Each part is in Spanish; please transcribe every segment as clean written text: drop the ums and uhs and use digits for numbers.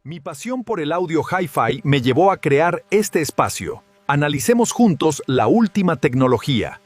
Mi pasión por el audio hi-fi me llevó a crear este espacio. Analicemos juntos la última tecnología.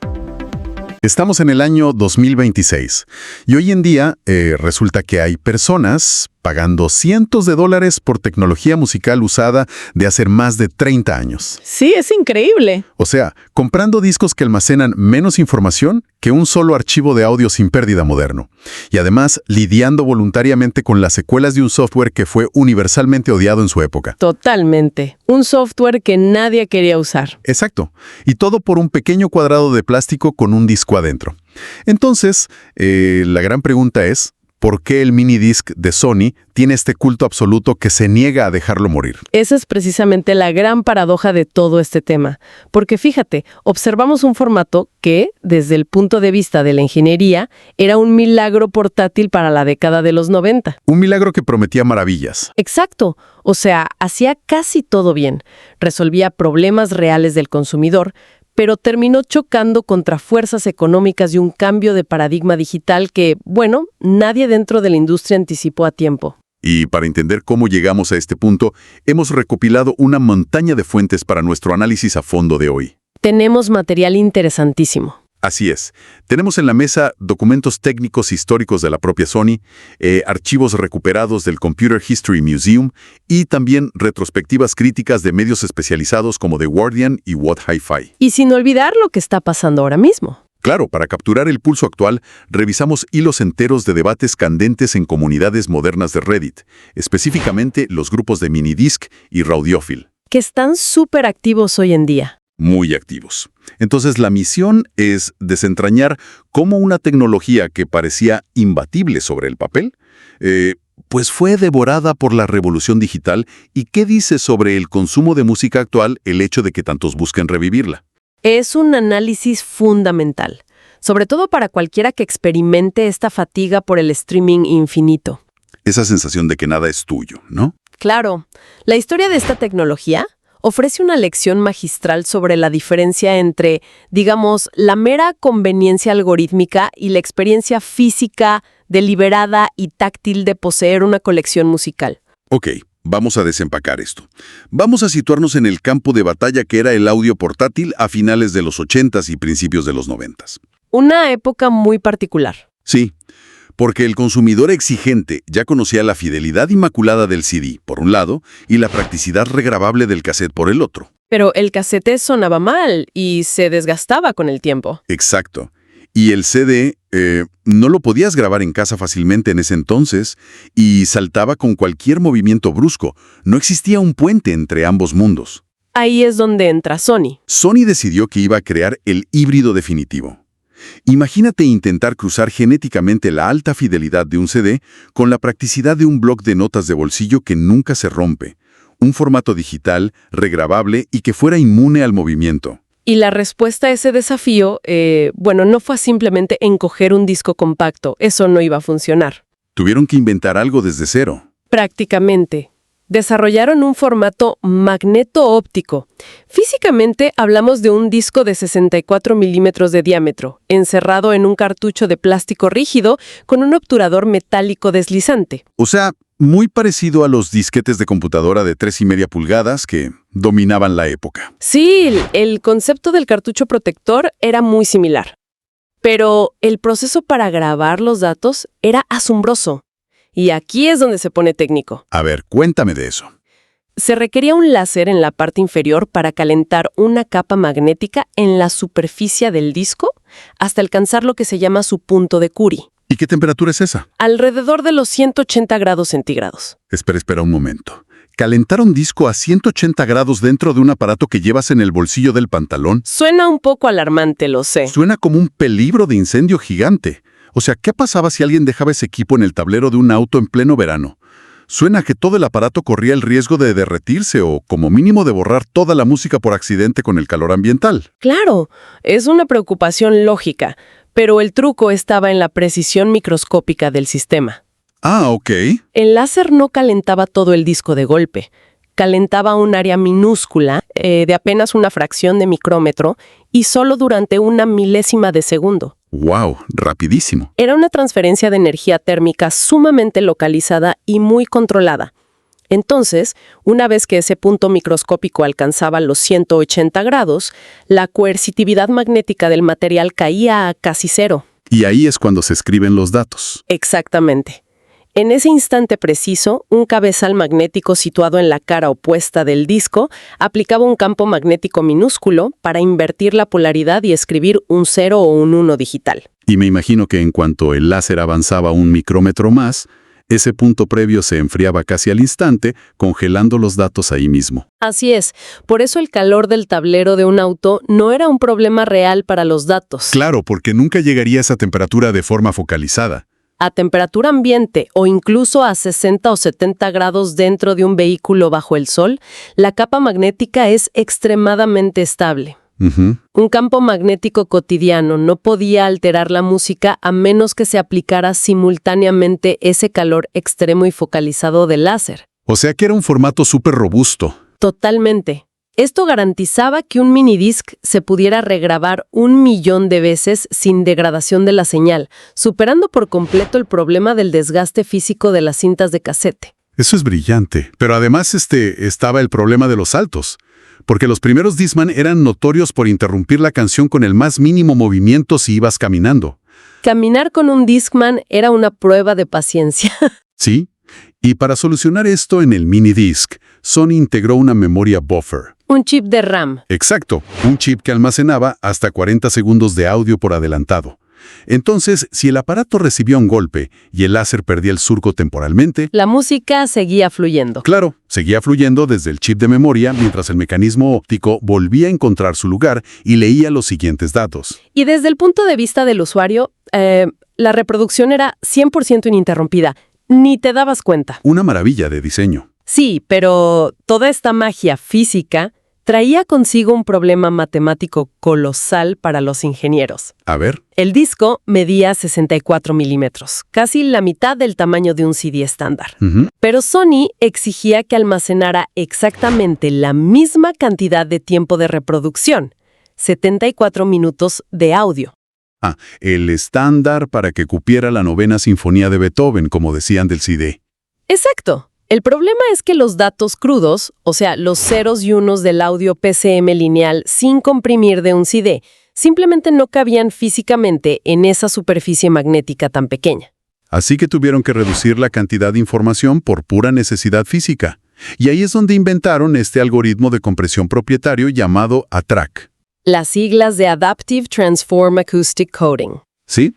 Estamos en el año 2026 y hoy en día resulta que hay personas pagando cientos de dólares por tecnología musical usada de hace más de 30 años. Sí, es increíble. O sea, comprando discos que almacenan menos información que un solo archivo de audio sin pérdida moderno. Y además, lidiando voluntariamente con las secuelas de un software que fue universalmente odiado en su época. Totalmente. Un software que nadie quería usar. Exacto. Y todo por un pequeño cuadrado de plástico con un disco adentro. Entonces, la gran pregunta es, ¿por qué el minidisc de Sony tiene este culto absoluto que se niega a dejarlo morir? Esa es precisamente la gran paradoja de todo este tema. Porque fíjate, observamos un formato que, desde el punto de vista de la ingeniería, era un milagro portátil para la década de los 90. Un milagro que prometía maravillas. Exacto. O sea, hacía casi todo bien. Resolvía problemas reales del consumidor, pero terminó chocando contra fuerzas económicas y un cambio de paradigma digital que, bueno, nadie dentro de la industria anticipó a tiempo. Y para entender cómo llegamos a este punto, hemos recopilado una montaña de fuentes para nuestro análisis a fondo de hoy. Tenemos material interesantísimo. Así es. Tenemos en la mesa documentos técnicos históricos de la propia Sony, archivos recuperados del Computer History Museum y también retrospectivas críticas de medios especializados como The Guardian y What Hi-Fi. Y sin olvidar lo que está pasando ahora mismo. Claro, para capturar el pulso actual, revisamos hilos enteros de debates candentes en comunidades modernas de Reddit, específicamente los grupos de Minidisc y Raudiófil. Que están súper activos hoy en día. Muy activos. Entonces la misión es desentrañar cómo una tecnología que parecía imbatible sobre el papel, pues fue devorada por la revolución digital y qué dice sobre el consumo de música actual el hecho de que tantos busquen revivirla. Es un análisis fundamental, sobre todo para cualquiera que experimente esta fatiga por el streaming infinito. Esa sensación de que nada es tuyo, ¿no? Claro, la historia de esta tecnología ofrece una lección magistral sobre la diferencia entre, digamos, la mera conveniencia algorítmica y la experiencia física, deliberada y táctil de poseer una colección musical. Ok, vamos a desempacar esto. Vamos a situarnos en el campo de batalla que era el audio portátil a finales de los 80s y principios de los 90s. Una época muy particular. Sí, porque el consumidor exigente ya conocía la fidelidad inmaculada del CD, por un lado, y la practicidad regrabable del cassette por el otro. Pero el cassette sonaba mal y se desgastaba con el tiempo. Exacto. Y el CD no lo podías grabar en casa fácilmente en ese entonces y saltaba con cualquier movimiento brusco. No existía un puente entre ambos mundos. Ahí es donde entra Sony. Sony decidió que iba a crear el híbrido definitivo. Imagínate intentar cruzar genéticamente la alta fidelidad de un CD con la practicidad de un bloc de notas de bolsillo que nunca se rompe, un formato digital, regrabable y que fuera inmune al movimiento. Y la respuesta a ese desafío, no fue simplemente encoger un disco compacto. Eso no iba a funcionar. Tuvieron que inventar algo desde cero. Prácticamente. Desarrollaron un formato magneto-óptico. Físicamente hablamos de un disco de 64 milímetros de diámetro, encerrado en un cartucho de plástico rígido con un obturador metálico deslizante. O sea, muy parecido a los disquetes de computadora de 3,5 pulgadas que dominaban la época. Sí, el concepto del cartucho protector era muy similar. Pero el proceso para grabar los datos era asombroso. Y aquí es donde se pone técnico. A ver, cuéntame de eso. Se requería un láser en la parte inferior para calentar una capa magnética en la superficie del disco hasta alcanzar lo que se llama su punto de Curie. ¿Y qué temperatura es esa? Alrededor de los 180 grados centígrados. Espera un momento. ¿Calentar un disco a 180 grados dentro de un aparato que llevas en el bolsillo del pantalón? Suena un poco alarmante, lo sé. Suena como un peligro de incendio gigante. O sea, ¿qué pasaba si alguien dejaba ese equipo en el tablero de un auto en pleno verano? Suena que todo el aparato corría el riesgo de derretirse o, como mínimo, de borrar toda la música por accidente con el calor ambiental. Claro, es una preocupación lógica, pero el truco estaba en la precisión microscópica del sistema. Ah, ok. El láser no calentaba todo el disco de golpe. Calentaba un área minúscula, de apenas una fracción de micrómetro, y solo durante una milésima de segundo. ¡Wow! Rapidísimo. Era una transferencia de energía térmica sumamente localizada y muy controlada. Entonces, una vez que ese punto microscópico alcanzaba los 180 grados, la coercitividad magnética del material caía a casi cero. Y ahí es cuando se escriben los datos. Exactamente. En ese instante preciso, un cabezal magnético situado en la cara opuesta del disco aplicaba un campo magnético minúsculo para invertir la polaridad y escribir un 0 o un 1 digital. Y me imagino que en cuanto el láser avanzaba un micrómetro más, ese punto previo se enfriaba casi al instante, congelando los datos ahí mismo. Así es. Por eso el calor del tablero de un auto no era un problema real para los datos. Claro, porque nunca llegaría a esa temperatura de forma focalizada. A temperatura ambiente o incluso a 60 o 70 grados dentro de un vehículo bajo el sol, la capa magnética es extremadamente estable. Un campo magnético cotidiano no podía alterar la música a menos que se aplicara simultáneamente ese calor extremo y focalizado del láser. O sea que era un formato súper robusto. Totalmente. Esto garantizaba que un minidisc se pudiera regrabar 1.000.000 de veces sin degradación de la señal, superando por completo el problema del desgaste físico de las cintas de casete. Eso es brillante. Pero además estaba el problema de los saltos. Porque los primeros Discman eran notorios por interrumpir la canción con el más mínimo movimiento si ibas caminando. Caminar con un Discman era una prueba de paciencia. Sí. Y para solucionar esto en el minidisc, Sony integró una memoria buffer. Un chip de RAM. Exacto, un chip que almacenaba hasta 40 segundos de audio por adelantado. Entonces, si el aparato recibía un golpe y el láser perdía el surco temporalmente, la música seguía fluyendo. Claro, seguía fluyendo desde el chip de memoria mientras el mecanismo óptico volvía a encontrar su lugar y leía los siguientes datos. Y desde el punto de vista del usuario, la reproducción era 100% ininterrumpida. Ni te dabas cuenta. Una maravilla de diseño. Sí, pero toda esta magia física traía consigo un problema matemático colosal para los ingenieros. A ver. El disco medía 64 milímetros, casi la mitad del tamaño de un CD estándar. Pero Sony exigía que almacenara exactamente la misma cantidad de tiempo de reproducción, 74 minutos de audio. El estándar para que cupiera la 9ª Sinfonía de Beethoven, como decían del CD. Exacto. El problema es que los datos crudos, o sea, los ceros y unos del audio PCM lineal sin comprimir de un CD, simplemente no cabían físicamente en esa superficie magnética tan pequeña. Así que tuvieron que reducir la cantidad de información por pura necesidad física. Y ahí es donde inventaron este algoritmo de compresión propietario llamado ATRAC. Las siglas de Adaptive Transform Acoustic Coding. ¿Sí?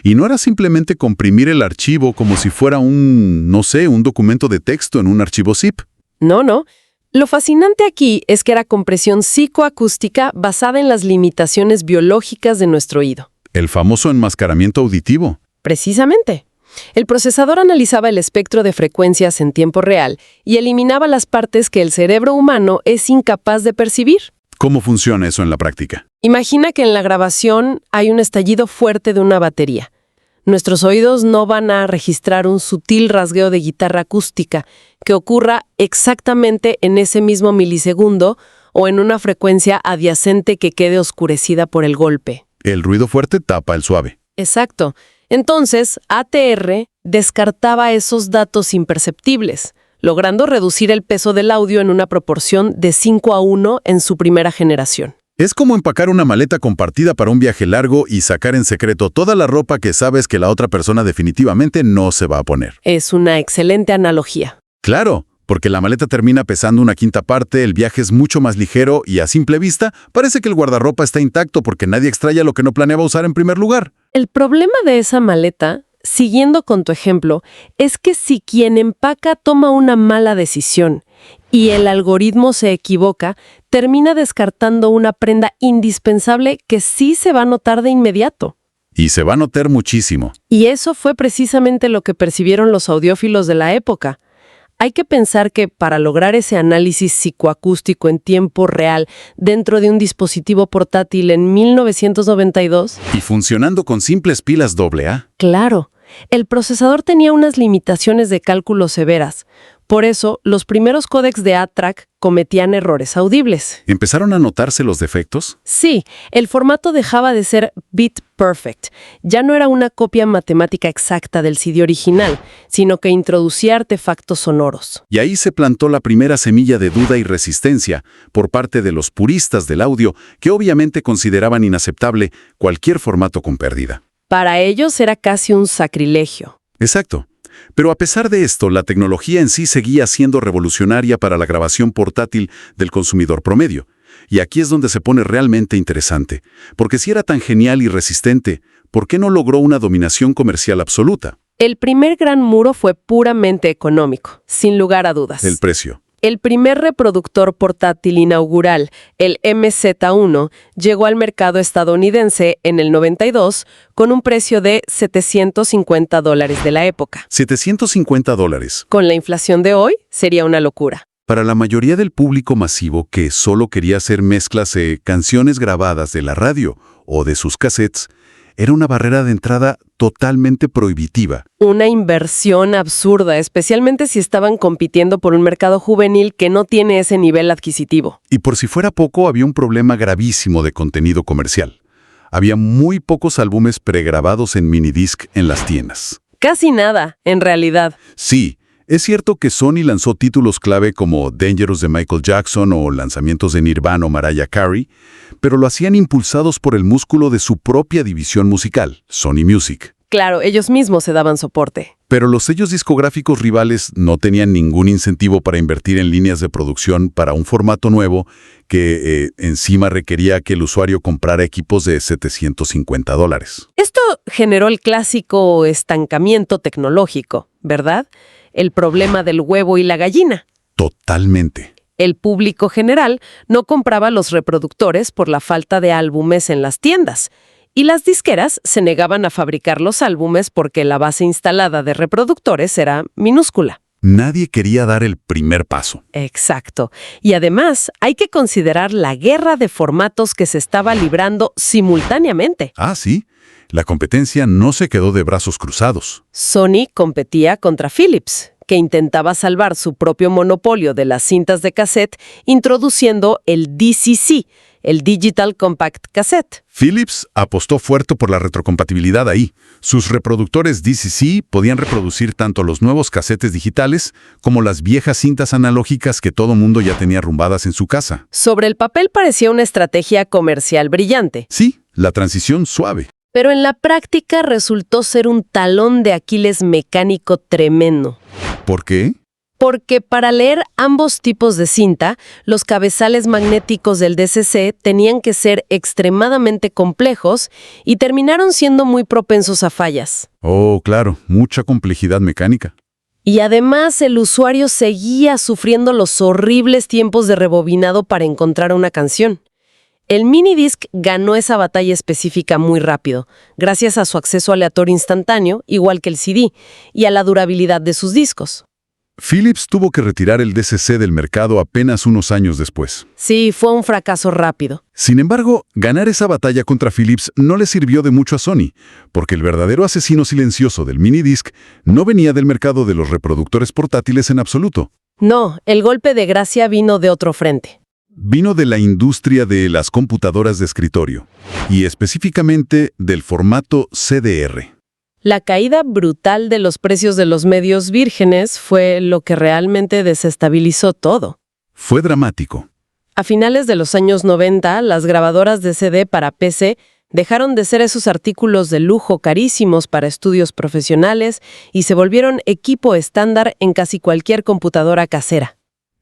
Y no era simplemente comprimir el archivo como si fuera un documento de texto en un archivo zip. No. Lo fascinante aquí es que era compresión psicoacústica basada en las limitaciones biológicas de nuestro oído. El famoso enmascaramiento auditivo. Precisamente. El procesador analizaba el espectro de frecuencias en tiempo real y eliminaba las partes que el cerebro humano es incapaz de percibir. ¿Cómo funciona eso en la práctica? Imagina que en la grabación hay un estallido fuerte de una batería. Nuestros oídos no van a registrar un sutil rasgueo de guitarra acústica que ocurra exactamente en ese mismo milisegundo o en una frecuencia adyacente que quede oscurecida por el golpe. El ruido fuerte tapa el suave. Exacto. Entonces, ATR descartaba esos datos imperceptibles, logrando reducir el peso del audio en una proporción de 5:1 en su primera generación. Es como empacar una maleta compartida para un viaje largo y sacar en secreto toda la ropa que sabes que la otra persona definitivamente no se va a poner. Es una excelente analogía. Claro, porque la maleta termina pesando 1/5 parte, el viaje es mucho más ligero y a simple vista parece que el guardarropa está intacto porque nadie extraña lo que no planeaba usar en primer lugar. El problema de esa maleta, siguiendo con tu ejemplo, es que si quien empaca toma una mala decisión y el algoritmo se equivoca, termina descartando una prenda indispensable que sí se va a notar de inmediato. Y se va a notar muchísimo. Y eso fue precisamente lo que percibieron los audiófilos de la época. Hay que pensar que para lograr ese análisis psicoacústico en tiempo real dentro de un dispositivo portátil en 1992... Y funcionando con simples pilas AA. Claro, el procesador tenía unas limitaciones de cálculo severas. Por eso, los primeros códecs de ATTRAC cometían errores audibles. ¿Empezaron a notarse los defectos? Sí, el formato dejaba de ser bit perfect. Ya no era una copia matemática exacta del CD original, sino que introducía artefactos sonoros. Y ahí se plantó la primera semilla de duda y resistencia por parte de los puristas del audio, que obviamente consideraban inaceptable cualquier formato con pérdida. Para ellos era casi un sacrilegio. Exacto. Pero a pesar de esto, la tecnología en sí seguía siendo revolucionaria para la grabación portátil del consumidor promedio. Y aquí es donde se pone realmente interesante, porque si era tan genial y resistente, ¿por qué no logró una dominación comercial absoluta? El primer gran muro fue puramente económico, sin lugar a dudas. El precio. El primer reproductor portátil inaugural, el MZ1, llegó al mercado estadounidense en el 92 con un precio de $750 de la época. $750. Con la inflación de hoy, sería una locura. Para la mayoría del público masivo que solo quería hacer mezclas de canciones grabadas de la radio o de sus cassettes, era una barrera de entrada totalmente prohibitiva. Una inversión absurda, especialmente si estaban compitiendo por un mercado juvenil que no tiene ese nivel adquisitivo. Y por si fuera poco, había un problema gravísimo de contenido comercial. Había muy pocos álbumes pregrabados en minidisc en las tiendas. Casi nada, en realidad. Sí, es cierto que Sony lanzó títulos clave como Dangerous de Michael Jackson o lanzamientos de Nirvana o Mariah Carey, pero lo hacían impulsados por el músculo de su propia división musical, Sony Music. Claro, ellos mismos se daban soporte. Pero los sellos discográficos rivales no tenían ningún incentivo para invertir en líneas de producción para un formato nuevo que encima requería que el usuario comprara equipos de $750. Esto generó el clásico estancamiento tecnológico, ¿verdad? El problema del huevo y la gallina. Totalmente. El público general no compraba los reproductores por la falta de álbumes en las tiendas, y las disqueras se negaban a fabricar los álbumes porque la base instalada de reproductores era minúscula. Nadie quería dar el primer paso. Exacto. Y además, hay que considerar la guerra de formatos que se estaba librando simultáneamente. Ah, sí. La competencia no se quedó de brazos cruzados. Sony competía contra Philips, que intentaba salvar su propio monopolio de las cintas de cassette introduciendo el DCC, el Digital Compact Cassette. Philips apostó fuerte por la retrocompatibilidad ahí. Sus reproductores DCC podían reproducir tanto los nuevos casetes digitales como las viejas cintas analógicas que todo mundo ya tenía arrumbadas en su casa. Sobre el papel parecía una estrategia comercial brillante. Sí, la transición suave. Pero en la práctica resultó ser un talón de Aquiles mecánico tremendo. ¿Por qué? Porque para leer ambos tipos de cinta, los cabezales magnéticos del DCC tenían que ser extremadamente complejos y terminaron siendo muy propensos a fallas. Oh, claro, mucha complejidad mecánica. Y además el usuario seguía sufriendo los horribles tiempos de rebobinado para encontrar una canción. El minidisc ganó esa batalla específica muy rápido, gracias a su acceso aleatorio instantáneo, igual que el CD, y a la durabilidad de sus discos. Philips tuvo que retirar el DCC del mercado apenas unos años después. Sí, fue un fracaso rápido. Sin embargo, ganar esa batalla contra Philips no le sirvió de mucho a Sony, porque el verdadero asesino silencioso del minidisc no venía del mercado de los reproductores portátiles en absoluto. No, el golpe de gracia vino de otro frente. Vino de la industria de las computadoras de escritorio, y específicamente del formato CDR. La caída brutal de los precios de los medios vírgenes fue lo que realmente desestabilizó todo. Fue dramático. A finales de los años 90, las grabadoras de CD para PC dejaron de ser esos artículos de lujo carísimos para estudios profesionales y se volvieron equipo estándar en casi cualquier computadora casera.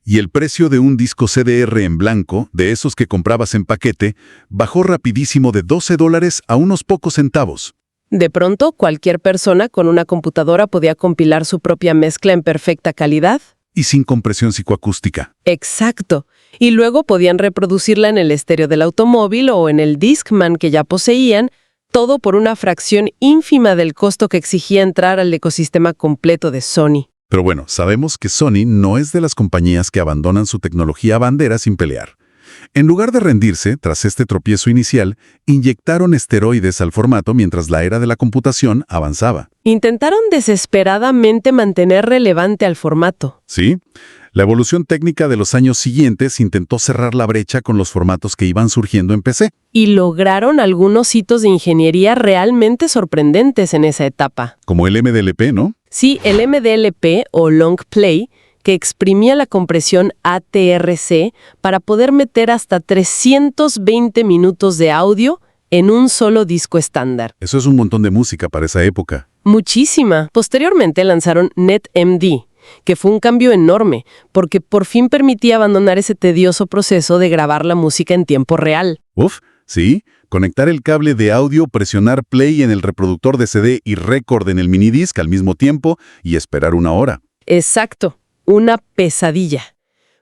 Y el precio de un disco CDR en blanco, de esos que comprabas en paquete, bajó rapidísimo de $12 a unos pocos centavos. De pronto, cualquier persona con una computadora podía compilar su propia mezcla en perfecta calidad. Y sin compresión psicoacústica. Exacto. Y luego podían reproducirla en el estéreo del automóvil o en el Discman que ya poseían, todo por una fracción ínfima del costo que exigía entrar al ecosistema completo de Sony. Pero bueno, sabemos que Sony no es de las compañías que abandonan su tecnología bandera sin pelear. En lugar de rendirse, tras este tropiezo inicial, inyectaron esteroides al formato mientras la era de la computación avanzaba. Intentaron desesperadamente mantener relevante al formato. ¿Sí? La evolución técnica de los años siguientes intentó cerrar la brecha con los formatos que iban surgiendo en PC. Y lograron algunos hitos de ingeniería realmente sorprendentes en esa etapa. Como el MDLP, ¿no? Sí, el MDLP o Long Play, que exprimía la compresión ATRC para poder meter hasta 320 minutos de audio en un solo disco estándar. Eso es un montón de música para esa época. Muchísima. Posteriormente lanzaron NetMD, que fue un cambio enorme, porque por fin permitía abandonar ese tedioso proceso de grabar la música en tiempo real. Uf, sí. Conectar el cable de audio, presionar play en el reproductor de CD y record en el minidisc al mismo tiempo y esperar una hora. Exacto. Una pesadilla.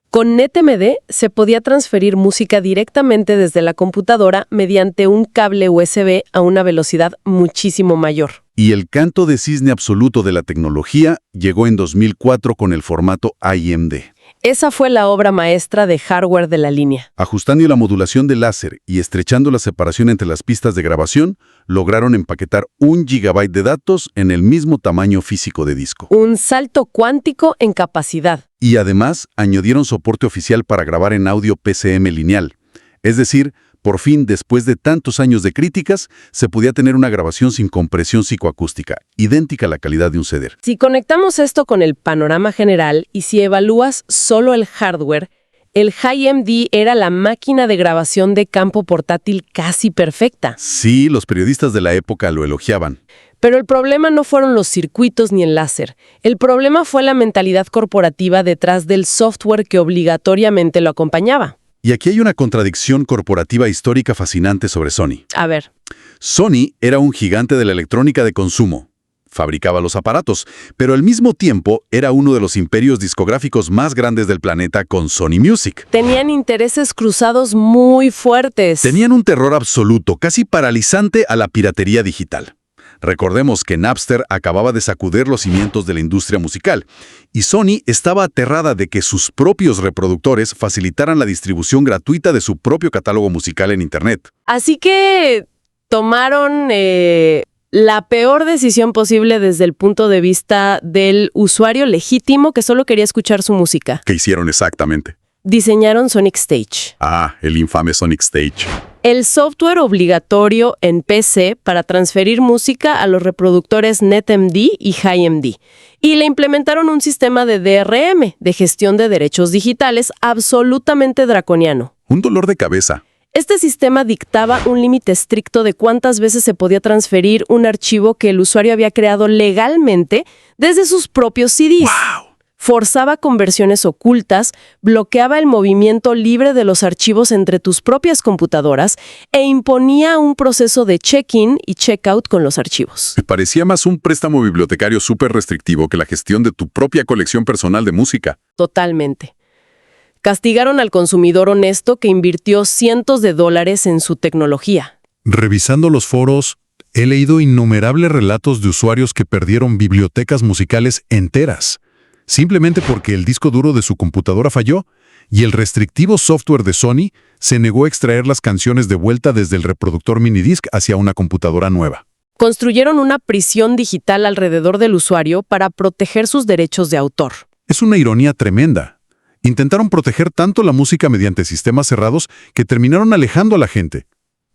Con NetMD se podía transferir música directamente desde la computadora mediante un cable USB a una velocidad muchísimo mayor. Y el canto de cisne absoluto de la tecnología llegó en 2004 con el formato IMD. Esa fue la obra maestra de hardware de la línea. Ajustando la modulación de láser y estrechando la separación entre las pistas de grabación, lograron empaquetar 1 GB de datos en el mismo tamaño físico de disco. Un salto cuántico en capacidad. Y además, añadieron soporte oficial para grabar en audio PCM lineal. Es decir, por fin, después de tantos años de críticas, se podía tener una grabación sin compresión psicoacústica, idéntica a la calidad de un CD. Si conectamos esto con el panorama general y si evalúas solo el hardware, el HiMD era la máquina de grabación de campo portátil casi perfecta. Sí, los periodistas de la época lo elogiaban. Pero el problema no fueron los circuitos ni el láser. El problema fue la mentalidad corporativa detrás del software que obligatoriamente lo acompañaba. Y aquí hay una contradicción corporativa histórica fascinante sobre Sony. A ver. Sony era un gigante de la electrónica de consumo. Fabricaba los aparatos, pero al mismo tiempo era uno de los imperios discográficos más grandes del planeta con Sony Music. Tenían intereses cruzados muy fuertes. Tenían un terror absoluto, casi paralizante a la piratería digital. Recordemos que Napster acababa de sacudir los cimientos de la industria musical, y Sony estaba aterrada de que sus propios reproductores facilitaran la distribución gratuita de su propio catálogo musical en Internet. Así que tomaron la peor decisión posible desde el punto de vista del usuario legítimo que solo quería escuchar su música. ¿Qué hicieron exactamente? Diseñaron Sonic Stage. Ah, el infame Sonic Stage. El software obligatorio en PC para transferir música a los reproductores NetMD y HiMD. Y le implementaron un sistema de DRM, de gestión de derechos digitales, absolutamente draconiano. Un dolor de cabeza. Este sistema dictaba un límite estricto de cuántas veces se podía transferir un archivo que el usuario había creado legalmente desde sus propios CDs. ¡Wow! Forzaba conversiones ocultas, bloqueaba el movimiento libre de los archivos entre tus propias computadoras e imponía un proceso de check-in y check-out con los archivos. Me parecía más un préstamo bibliotecario súper restrictivo que la gestión de tu propia colección personal de música. Totalmente. Castigaron al consumidor honesto que invirtió cientos de dólares en su tecnología. Revisando los foros, he leído innumerables relatos de usuarios que perdieron bibliotecas musicales enteras, simplemente porque el disco duro de su computadora falló y el restrictivo software de Sony se negó a extraer las canciones de vuelta desde el reproductor minidisc hacia una computadora nueva. Construyeron una prisión digital alrededor del usuario para proteger sus derechos de autor. Es una ironía tremenda. Intentaron proteger tanto la música mediante sistemas cerrados que terminaron alejando a la gente.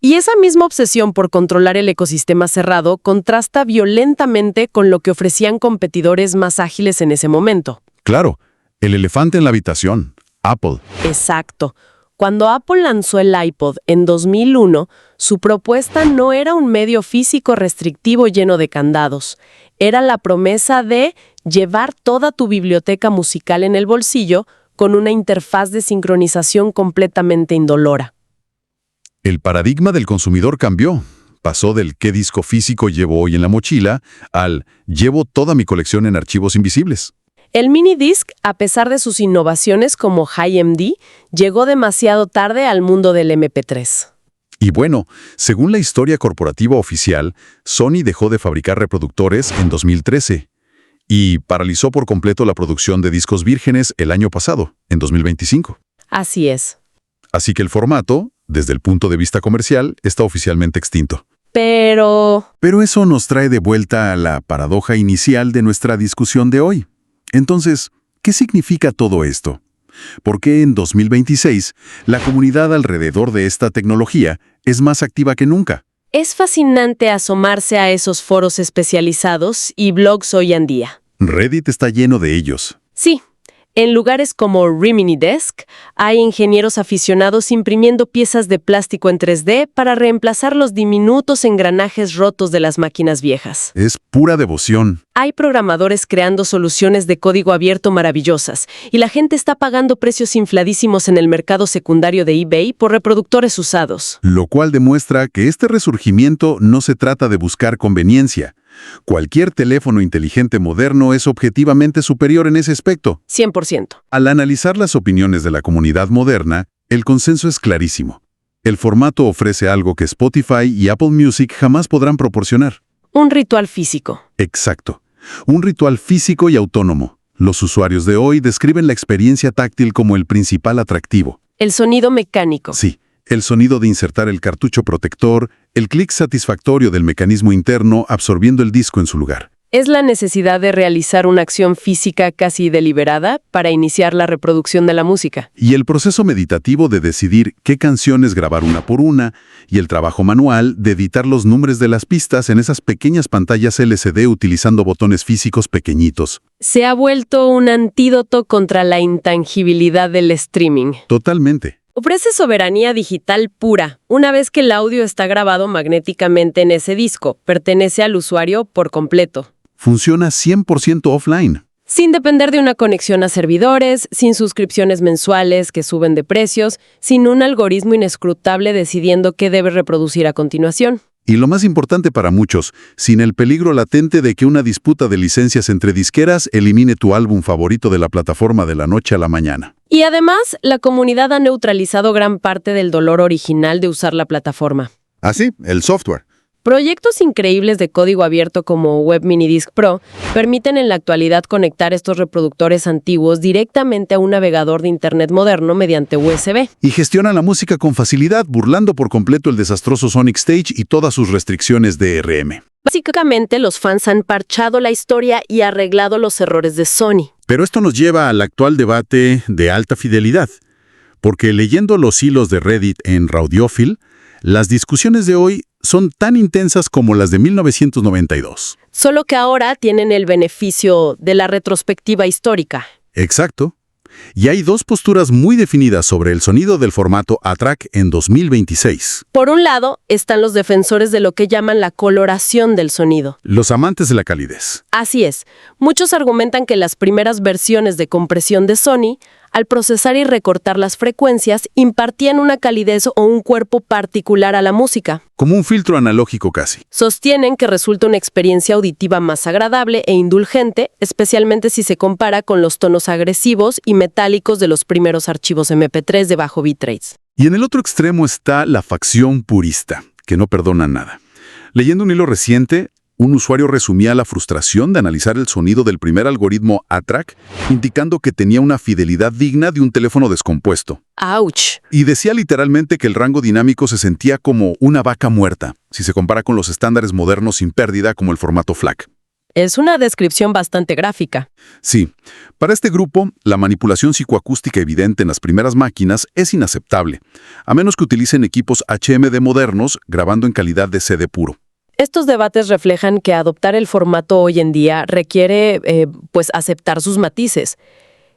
Y esa misma obsesión por controlar el ecosistema cerrado contrasta violentamente con lo que ofrecían competidores más ágiles en ese momento. Claro, el elefante en la habitación, Apple. Exacto. Cuando Apple lanzó el iPod en 2001, su propuesta no era un medio físico restrictivo lleno de candados. Era la promesa de llevar toda tu biblioteca musical en el bolsillo con una interfaz de sincronización completamente indolora. El paradigma del consumidor cambió. Pasó del ¿qué disco físico llevo hoy en la mochila? Al llevo toda mi colección en archivos invisibles. El minidisc, a pesar de sus innovaciones como HiMD, llegó demasiado tarde al mundo del MP3. Y bueno, según la historia corporativa oficial, Sony dejó de fabricar reproductores en 2013 y paralizó por completo la producción de discos vírgenes el año pasado, en 2025. Así es. Así que el formato, desde el punto de vista comercial, está oficialmente extinto. Pero Pero eso nos trae de vuelta a la paradoja inicial de nuestra discusión de hoy. Entonces, ¿qué significa todo esto? ¿Por qué en 2026 la comunidad alrededor de esta tecnología es más activa que nunca? es fascinante asomarse a esos foros especializados y blogs hoy en día. Reddit está lleno de ellos. Sí, en lugares como Rimini Desk hay ingenieros aficionados imprimiendo piezas de plástico en 3D para reemplazar los diminutos engranajes rotos de las máquinas viejas. Es pura devoción. Hay programadores creando soluciones de código abierto maravillosas, y la gente está pagando precios infladísimos en el mercado secundario de eBay por reproductores usados. Lo cual demuestra que este resurgimiento no se trata de buscar conveniencia. Cualquier teléfono inteligente moderno es objetivamente superior en ese aspecto. 100%. Al analizar las opiniones de la comunidad moderna, el consenso es clarísimo. El formato ofrece algo que Spotify y Apple Music jamás podrán proporcionar. Un ritual físico. Exacto. Un ritual físico y autónomo. Los usuarios de hoy describen la experiencia táctil como el principal atractivo. El sonido mecánico. Sí, el sonido de insertar el cartucho protector, el clic satisfactorio del mecanismo interno absorbiendo el disco en su lugar. Es la necesidad de realizar una acción física casi deliberada para iniciar la reproducción de la música. Y el proceso meditativo de decidir qué canciones grabar una por una, y el trabajo manual de editar los nombres de las pistas en esas pequeñas pantallas LCD utilizando botones físicos pequeñitos. Se ha vuelto un antídoto contra la intangibilidad del streaming. Totalmente. Ofrece soberanía digital pura. Una vez que el audio está grabado magnéticamente en ese disco, pertenece al usuario por completo. Funciona 100% offline. Sin depender de una conexión a servidores, sin suscripciones mensuales que suben de precios, sin un algoritmo inescrutable decidiendo qué debe reproducir a continuación. Y lo más importante para muchos, sin el peligro latente de que una disputa de licencias entre disqueras elimine tu álbum favorito de la plataforma de la noche a la mañana. Y además, la comunidad ha neutralizado gran parte del dolor original de usar la plataforma. Ah, sí, el software. Proyectos increíbles de código abierto como Web Mini Disc Pro permiten en la actualidad conectar estos reproductores antiguos directamente a un navegador de Internet moderno mediante USB. Y gestionan la música con facilidad, burlando por completo el desastroso Sonic Stage y todas sus restricciones DRM. Básicamente, los fans han parchado la historia y arreglado los errores de Sony. Pero esto nos lleva al actual debate de alta fidelidad, porque leyendo los hilos de Reddit en Radiófil, las discusiones de hoy son tan intensas como las de 1992. Solo que ahora tienen el beneficio de la retrospectiva histórica. Exacto. Y hay dos posturas muy definidas sobre el sonido del formato A-Track en 2026. Por un lado, están los defensores de lo que llaman la coloración del sonido. Los amantes de la calidez. Así es. Muchos argumentan que las primeras versiones de compresión de Sony, al procesar y recortar las frecuencias, impartían una calidez o un cuerpo particular a la música. Como un filtro analógico casi. Sostienen que resulta una experiencia auditiva más agradable e indulgente, especialmente si se compara con los tonos agresivos y metálicos de los primeros archivos MP3 de bajo bitrate. Y en el otro extremo está la facción purista, que no perdona nada. Leyendo un hilo reciente, un usuario resumía la frustración de analizar el sonido del primer algoritmo A-Track, indicando que tenía una fidelidad digna de un teléfono descompuesto. ¡Auch! Y decía literalmente que el rango dinámico se sentía como una vaca muerta, si se compara con los estándares modernos sin pérdida como el formato FLAC. Es una descripción bastante gráfica. Sí, para este grupo, la manipulación psicoacústica evidente en las primeras máquinas es inaceptable, a menos que utilicen equipos HMD modernos grabando en calidad de CD puro. Estos debates reflejan que adoptar el formato hoy en día requiere, aceptar sus matices.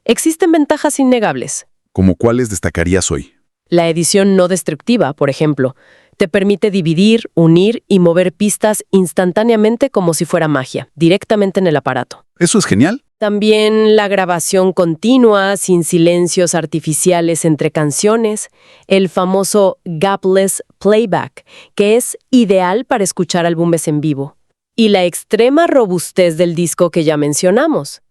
Existen ventajas innegables. ¿Como cuáles destacarías hoy? La edición no destructiva, por ejemplo, te permite dividir, unir y mover pistas instantáneamente como si fuera magia, directamente en el aparato. Eso es genial. También la grabación continua, sin silencios artificiales entre canciones, el famoso gapless playback, que es ideal para escuchar álbumes en vivo, y la extrema robustez del disco que ya mencionamos.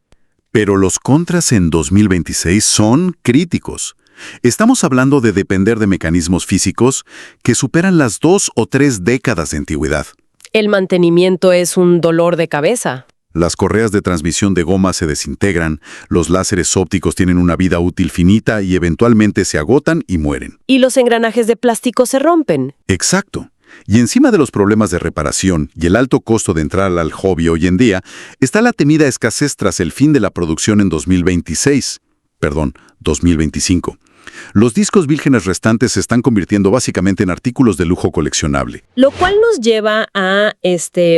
Pero los contras en 2026 son críticos. Estamos hablando de depender de mecanismos físicos que superan las 2 o 3 décadas de antigüedad. El mantenimiento es un dolor de cabeza. Las correas de transmisión de goma se desintegran, los láseres ópticos tienen una vida útil finita y eventualmente se agotan y mueren. Y los engranajes de plástico se rompen. Exacto. Y encima de los problemas de reparación y el alto costo de entrar al hobby hoy en día, está la temida escasez tras el fin de la producción en 2025. Los discos vírgenes restantes se están convirtiendo básicamente en artículos de lujo coleccionable. Lo cual nos lleva a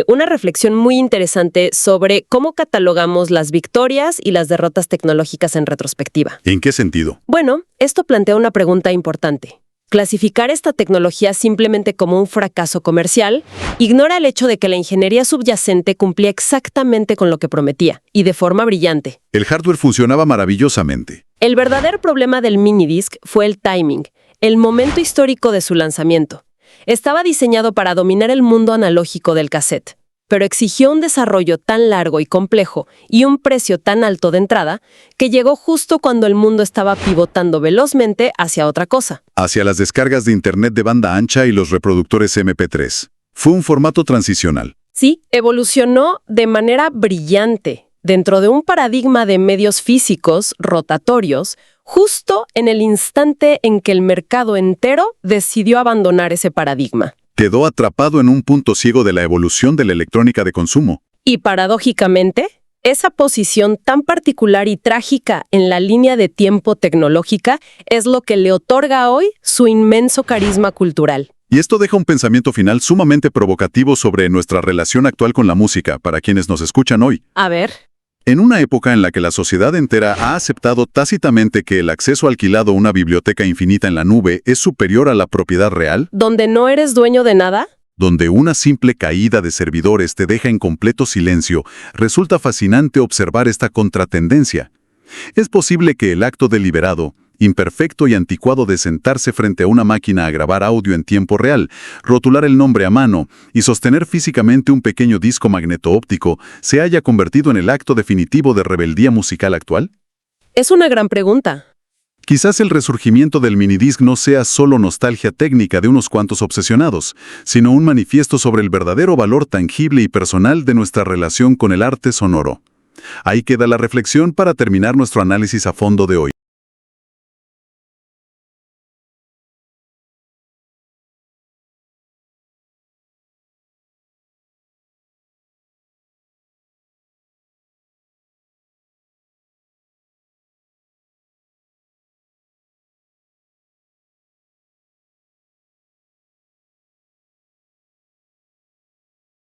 una reflexión muy interesante sobre cómo catalogamos las victorias y las derrotas tecnológicas en retrospectiva. ¿En qué sentido? Bueno, esto plantea una pregunta importante. Clasificar esta tecnología simplemente como un fracaso comercial ignora el hecho de que la ingeniería subyacente cumplía exactamente con lo que prometía, y de forma brillante. El hardware funcionaba maravillosamente. El verdadero problema del minidisc fue el timing, el momento histórico de su lanzamiento. Estaba diseñado para dominar el mundo analógico del cassette, pero exigió un desarrollo tan largo y complejo y un precio tan alto de entrada que llegó justo cuando el mundo estaba pivotando velozmente hacia otra cosa. Hacia las descargas de Internet de banda ancha y los reproductores MP3. Fue un formato transicional. Sí, evolucionó de manera brillante dentro de un paradigma de medios físicos rotatorios, justo en el instante en que el mercado entero decidió abandonar ese paradigma. Quedó atrapado en un punto ciego de la evolución de la electrónica de consumo. Y paradójicamente, esa posición tan particular y trágica en la línea de tiempo tecnológica es lo que le otorga hoy su inmenso carisma cultural. Y esto deja un pensamiento final sumamente provocativo sobre nuestra relación actual con la música, para quienes nos escuchan hoy. A ver. En una época en la que la sociedad entera ha aceptado tácitamente que el acceso alquilado a una biblioteca infinita en la nube es superior a la propiedad real, ¿Donde no eres dueño de nada? donde una simple caída de servidores te deja en completo silencio, resulta fascinante observar esta contratendencia. Es posible que el acto deliberado, imperfecto y anticuado de sentarse frente a una máquina a grabar audio en tiempo real, rotular el nombre a mano y sostener físicamente un pequeño disco magneto-óptico se haya convertido en el acto definitivo de rebeldía musical actual? Es una gran pregunta. Quizás el resurgimiento del minidisc no sea solo nostalgia técnica de unos cuantos obsesionados, sino un manifiesto sobre el verdadero valor tangible y personal de nuestra relación con el arte sonoro. Ahí queda la reflexión para terminar nuestro análisis a fondo de hoy.